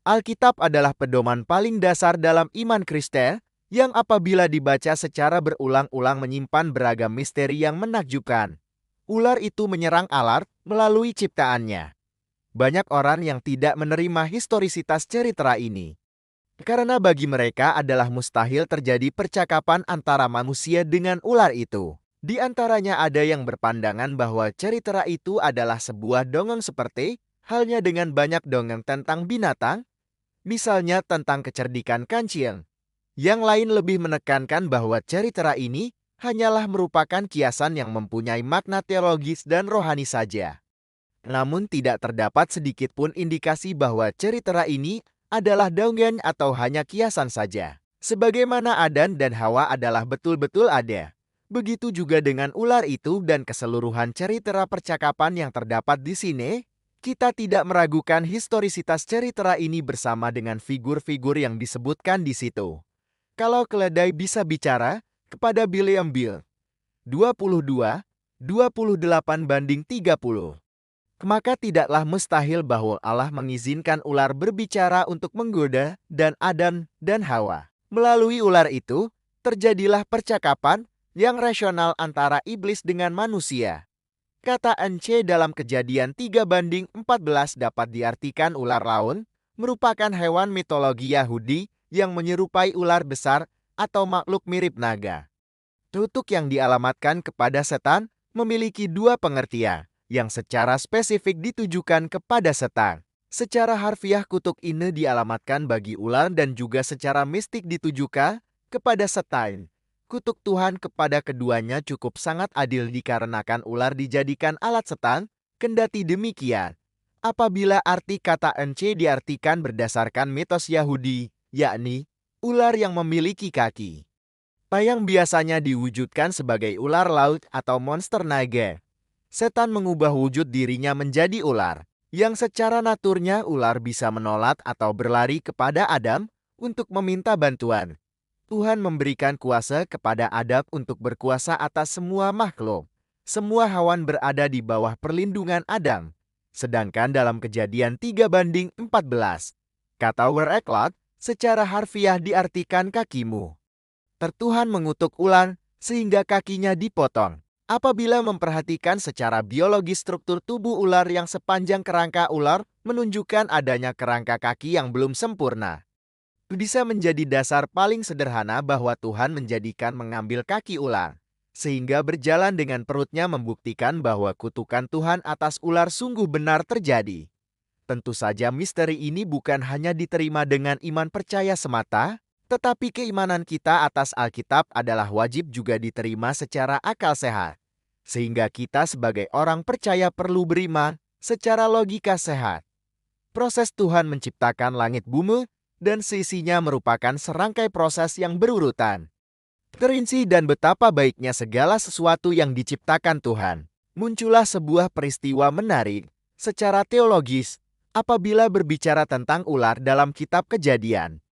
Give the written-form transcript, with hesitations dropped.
Alkitab adalah pedoman paling dasar dalam iman Kristen, yang apabila dibaca secara berulang-ulang menyimpan beragam misteri yang menakjubkan. Ular itu menyerang Allah melalui ciptaannya. Banyak orang yang tidak menerima historisitas cerita ini. Karena bagi mereka adalah mustahil terjadi percakapan antara manusia dengan ular itu. Di antaranya ada yang berpandangan bahwa cerita itu adalah sebuah dongeng seperti halnya dengan banyak dongeng tentang binatang, misalnya tentang kecerdikan kancil. Yang lain lebih menekankan bahwa cerita ini hanyalah merupakan kiasan yang mempunyai makna teologis dan rohani saja. Namun tidak terdapat sedikit pun indikasi bahwa cerita ini adalah dongeng atau hanya kiasan saja. Sebagaimana Adan dan Hawa adalah betul-betul ada. Begitu juga dengan ular itu dan keseluruhan cerita percakapan yang terdapat di sini, kita tidak meragukan historisitas cerita ini bersama dengan figur-figur yang disebutkan di situ. Kalau keledai bisa bicara, kepada Bileam Bil 22:28-30. Maka tidaklah mustahil bahwa Allah mengizinkan ular berbicara untuk menggoda dan Adam dan Hawa. Melalui ular itu, terjadilah percakapan yang rasional antara iblis dengan manusia. Kata Ence dalam Kejadian 3:14 dapat diartikan ular laun, merupakan hewan mitologi Yahudi yang menyerupai ular besar atau makhluk mirip naga. Kutuk yang dialamatkan kepada setan memiliki dua pengertian, yang secara spesifik ditujukan kepada setan. Secara harfiah kutuk ini dialamatkan bagi ular dan juga secara mistik ditujukan kepada setan. Kutuk Tuhan kepada keduanya cukup sangat adil dikarenakan ular dijadikan alat setan, kendati demikian. Apabila arti kata ence diartikan berdasarkan mitos Yahudi, yakni ular yang memiliki kaki, yang biasanya diwujudkan sebagai ular laut atau monster naga. Setan mengubah wujud dirinya menjadi ular, yang secara naturnya ular bisa menolak atau berlari kepada Adam untuk meminta bantuan. Tuhan memberikan kuasa kepada Adam untuk berkuasa atas semua makhluk. Semua hewan berada di bawah perlindungan Adam. Sedangkan dalam Kejadian 3:14, kata wereklot secara harfiah diartikan kakimu. Tuhan mengutuk ular sehingga kakinya dipotong. Apabila memperhatikan secara biologis struktur tubuh ular yang sepanjang kerangka ular menunjukkan adanya kerangka kaki yang belum sempurna. Bisa menjadi dasar paling sederhana bahwa Tuhan menjadikan mengambil kaki ular, sehingga berjalan dengan perutnya membuktikan bahwa kutukan Tuhan atas ular sungguh benar terjadi. Tentu saja misteri ini bukan hanya diterima dengan iman percaya semata, tetapi keimanan kita atas Alkitab adalah wajib juga diterima secara akal sehat. Sehingga kita sebagai orang percaya perlu beriman secara logika sehat. Proses Tuhan menciptakan langit bumi dan seisinya merupakan serangkai proses yang berurutan. Terinci dan betapa baiknya segala sesuatu yang diciptakan Tuhan. Muncullah sebuah peristiwa menarik secara teologis apabila berbicara tentang ular dalam kitab Kejadian.